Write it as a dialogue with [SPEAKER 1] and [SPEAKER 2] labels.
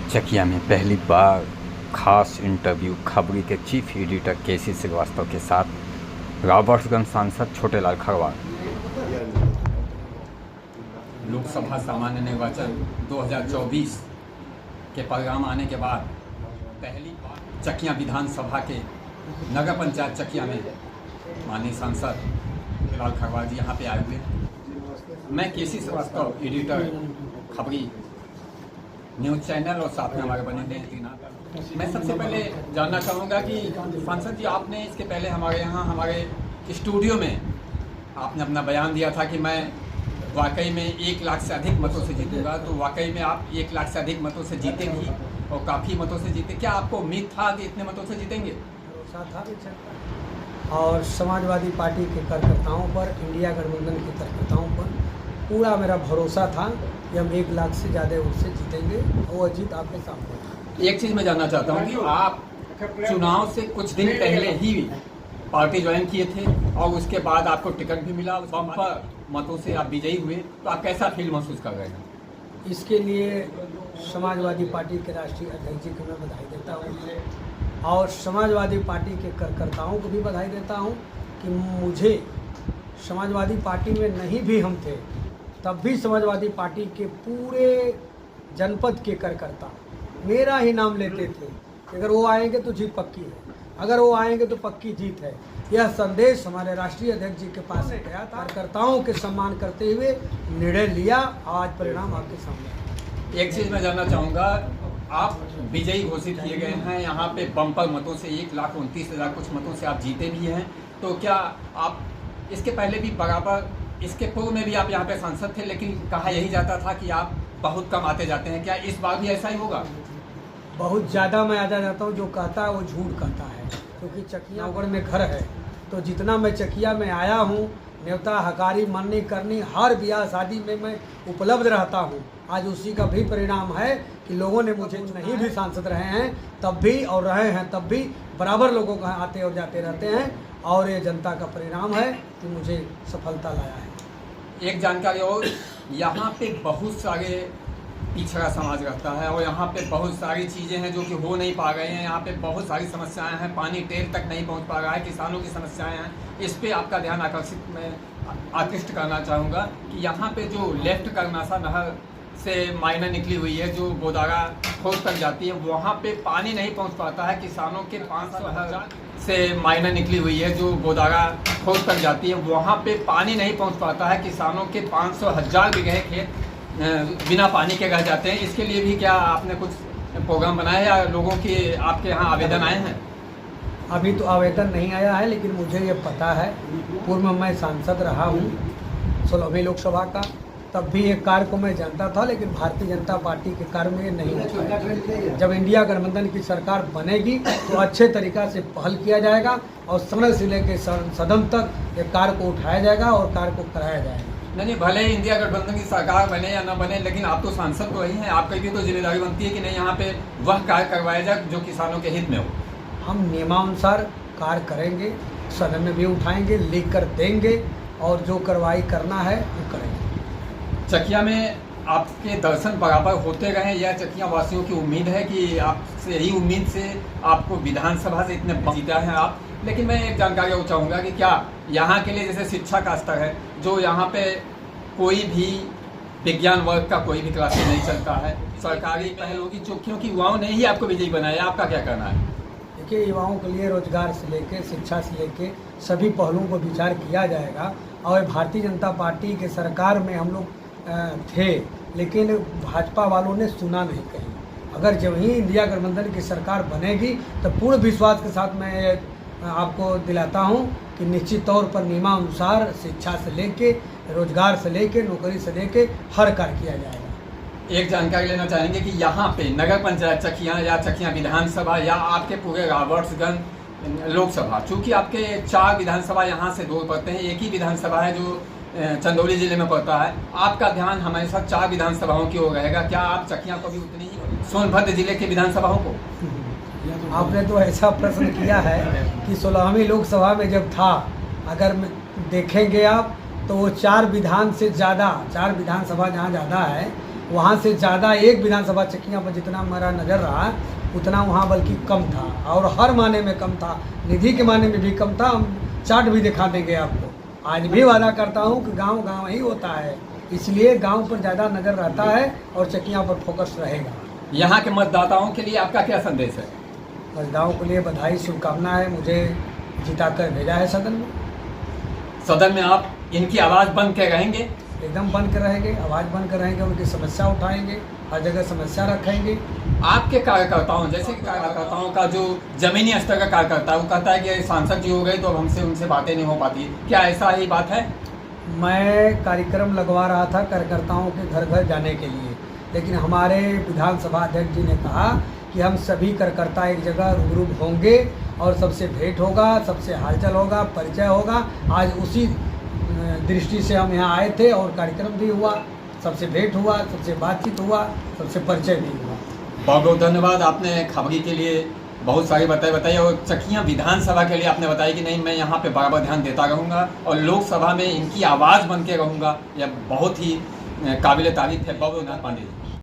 [SPEAKER 1] चकिया में पहली बार खास इंटरव्यू खबरी के चीफ एडिटर केसी श्रीवास्तव के साथ राबर्ट्सगंज सांसद छोटेलाल खरवार। लोकसभा सामान्य निर्वाचन 2024 के परिणाम आने के बाद पहली बार चकिया विधानसभा के नगर पंचायत चकिया में माननीय सांसद छोटेलाल खरवार जी यहाँ पे आए हुए। मैं केसी श्रीवास्तव एडिटर खबरी न्यूज़ चैनल और साथ में हमारे बने हुए मैं सबसे पहले जानना चाहूँगा कि सांसद जी, आपने इसके पहले हमारे यहाँ हमारे स्टूडियो में आपने अपना बयान दिया था कि मैं वाकई में 1 लाख से अधिक मतों से जीतूंगा। तो वाकई में आप 1 लाख से अधिक मतों से जीते भी और काफ़ी मतों से जीते। क्या आपको उम्मीद था कि इतने मतों से जीतेंगे?
[SPEAKER 2] और समाजवादी पार्टी के कार्यकर्ताओं पर, इंडिया गठबंधन के कार्यकर्ताओं पर पूरा मेरा भरोसा था कि हम 1 लाख से ज़्यादा वोट से जीतेंगे और वो जीत आपके सामने।
[SPEAKER 1] एक चीज़ मैं जानना चाहता हूँ कि आप चुनाव से कुछ दिन पहले ही पार्टी ज्वाइन किए थे और उसके बाद आपको टिकट भी मिला, बम्पर मतों से आप विजयी हुए, तो आप कैसा फील महसूस कर रहे हैं?
[SPEAKER 2] इसके लिए समाजवादी पार्टी के राष्ट्रीय अध्यक्ष जी को मैं बधाई देता हूँ और समाजवादी पार्टी के कार्यकर्ताओं को भी बधाई देता हूँ कि मुझे समाजवादी पार्टी में नहीं भी हम थे तब भी समाजवादी पार्टी के पूरे जनपद के कार्यकर्ता मेरा ही नाम लेते थे कि अगर वो आएंगे तो जीत पक्की है, अगर वो आएंगे तो पक्की जीत है। यह संदेश हमारे राष्ट्रीय अध्यक्ष जी के पास से गया था। कार्यकर्ताओं के सम्मान करते हुए निर्णय लिया, आज परिणाम आपके सामने।
[SPEAKER 1] एक चीज़ मैं जानना चाहूँगा, आप विजयी घोषित किए गए हैं, यहाँ पे बम्पर मतों से 1,29,000 कुछ मतों से आप जीते भी हैं। तो क्या आप इसके पहले भी बराबर, इसके पूर्व में भी आप यहाँ पे सांसद थे, लेकिन कहा यही जाता था कि आप बहुत कम आते जाते हैं, क्या इस बार भी ऐसा ही होगा?
[SPEAKER 2] बहुत ज़्यादा मैं आता जाता हूँ, जो कहता है वो झूठ कहता है, क्योंकि चकिया नौगढ़ में घर है। तो जितना मैं चकिया में आया हूँ, न्योता हकारी मननी करनी हर ब्याह शादी में मैं उपलब्ध रहता हूँ। आज उसी का भी परिणाम है कि लोगों ने मुझे नहीं भी सांसद रहे हैं तब भी और रहे हैं तब भी बराबर लोगों का आते और जाते रहते हैं और ये जनता का परिणाम है कि मुझे सफलता लाया है।
[SPEAKER 1] एक जानकारी और, यहाँ पे बहुत सारे पिछड़ा समाज रहता है और यहाँ पे बहुत सारी चीज़ें हैं जो कि हो नहीं पा रहे हैं। यहाँ पे बहुत सारी समस्याएं हैं, पानी टेल तक नहीं पहुँच पा रहा है, किसानों की समस्याएं हैं। इस पे आपका ध्यान आकृष्ट करना चाहूँगा कि यहाँ पे जो लेफ्ट करनासा नहर से मायना निकली हुई है, जो बोदारा खोज तक जाती है, वहाँ पे पानी नहीं पहुँच पाता है। किसानों के 500,000 से मायना निकली हुई है, जो बोदारा खोज तक जाती है, वहाँ पे पानी नहीं पहुँच पाता है। किसानों के 500,000 बीघे खेत बिना पानी के रह जाते हैं। इसके लिए भी क्या आपने कुछ प्रोग्राम बनाया या लोगों के आपके यहाँ आवेदन आए हैं?
[SPEAKER 2] अभी तो आवेदन नहीं आया है, लेकिन मुझे ये पता है, पूर्व में मैं सांसद रहा हूँ 16वीं लोकसभा का, तब भी एक कार्य को मैं जानता था, लेकिन भारतीय जनता पार्टी के कार्य में नहीं होता। जब इंडिया गठबंधन की सरकार बनेगी तो अच्छे तरीक़ा से पहल किया जाएगा और सदन से लेकर सदन तक ये कार्य को उठाया जाएगा और कार्य को कराया जाएगा।
[SPEAKER 1] नहीं, भले ही इंडिया गठबंधन की सरकार बने या न बने, लेकिन आप तो सांसद तो वही हैं, आपकी भी तो जिम्मेदारी बनती है कि नहीं यहाँ पे वह कार्य करवाया जाए जो किसानों के हित में हो।
[SPEAKER 2] हम नियमानुसार कार्य करेंगे, सदन में भी उठाएंगे, लिख कर देंगे और जो कार्रवाई करना है वो करेंगे।
[SPEAKER 1] चकिया में आपके दर्शन बराबर होते रहे, यह चकिया वासियों की उम्मीद है कि आपसे यही उम्मीद से आपको विधानसभा से इतने जीता है आप। लेकिन मैं एक जानकारी और चाहूँगा कि क्या यहाँ के लिए जैसे शिक्षा का स्तर है, जो यहाँ पे कोई भी विज्ञान वर्ग का कोई भी क्लासेस नहीं चलता है, सरकारी पहल होगी क्योंकि युवाओं ने ही आपको विजयी बनाया, आपका क्या कहना है?
[SPEAKER 2] देखिए, युवाओं के लिए रोजगार से लेके शिक्षा से लेके सभी पहलुओं पर विचार किया जाएगा और भारतीय जनता पार्टी के सरकार में हम लोग थे, लेकिन भाजपा वालों ने सुना नहीं कहीं। अगर जब ही इंडिया गठबंधन की सरकार बनेगी तो पूर्ण विश्वास के साथ मैं आपको दिलाता हूं कि निश्चित तौर पर नियमानुसार शिक्षा से लेके, रोजगार से लेके, नौकरी से लेके हर कार्य किया जाएगा।
[SPEAKER 1] एक जानकारी लेना चाहेंगे कि यहाँ पे नगर पंचायत चकिया या चकिया विधानसभा या आपके पूरे राबर्ट्सगंज लोकसभा, चूँकि आपके 4 विधानसभा यहाँ से दूर पड़ते हैं, एक ही विधानसभा है जो चंदौली जिले में पड़ता है, आपका ध्यान हमेशा 4 विधानसभाओं की ओर रहेगा। क्या आप चकिया को भी उतनी ही सोनभद्र जिले के विधानसभाओं को?
[SPEAKER 2] आपने तो ऐसा प्रश्न किया है कि 16वीं लोकसभा में जब था, अगर देखेंगे आप तो वो 4 विधान से ज़्यादा, 4 विधानसभा जहाँ ज़्यादा है वहाँ से ज़्यादा एक विधानसभा चकियाँ पर जितना मेरा नज़र रहा उतना वहाँ बल्कि कम था, और हर मायने में कम था, निधि के मायने में भी कम था। हम चार्ट भी दिखा देंगे आपको। आज भी वादा करता हूँ कि गांव गांव ही होता है, इसलिए गांव पर ज़्यादा नज़र रहता है और चकियाँ पर फोकस रहेगा।
[SPEAKER 1] यहाँ के मतदाताओं के लिए आपका क्या संदेश है?
[SPEAKER 2] मतदाताओं के लिए बधाई, शुभकामना है। मुझे जिताकर भेजा है सदन में।
[SPEAKER 1] सदन में आप इनकी आवाज़ बन के रहेंगे?
[SPEAKER 2] एकदम बन कर रहेंगे, आवाज़ बन कर रहेंगे, उनकी समस्या उठाएंगे, हर जगह समस्या रखेंगे।
[SPEAKER 1] आपके कार्यकर्ताओं, जैसे कि कार्यकर्ताओं का जो जमीनी स्तर का कार्यकर्ता है वो कहता है कि सांसद जी हो गए तो अब हमसे उनसे बातें नहीं हो पाती, क्या ऐसा ही बात है?
[SPEAKER 2] मैं कार्यक्रम लगवा रहा था कार्यकर्ताओं के घर घर जाने के लिए, लेकिन हमारे विधानसभा अध्यक्ष जी ने कहा कि हम सभी कार्यकर्ता एक जगह रूबरू होंगे और सबसे भेंट होगा, सबसे हालचाल होगा, परिचय होगा। आज उसी दृष्टि से हम यहाँ आए थे और कार्यक्रम भी हुआ, सबसे भेंट हुआ, सबसे बातचीत हुआ, सबसे परिचय भी हुआ।
[SPEAKER 1] बहुत बहुत धन्यवाद। आपने खबरी के लिए बहुत सारी बताइए और चकियाँ विधानसभा के लिए आपने बताया कि नहीं मैं यहाँ पे बराबर ध्यान देता रहूँगा और लोकसभा में इनकी आवाज़ बन के रहूँगा। यह बहुत ही काबिल तारीफ है। बहुत बहुत धन्यवाद पांडे जी।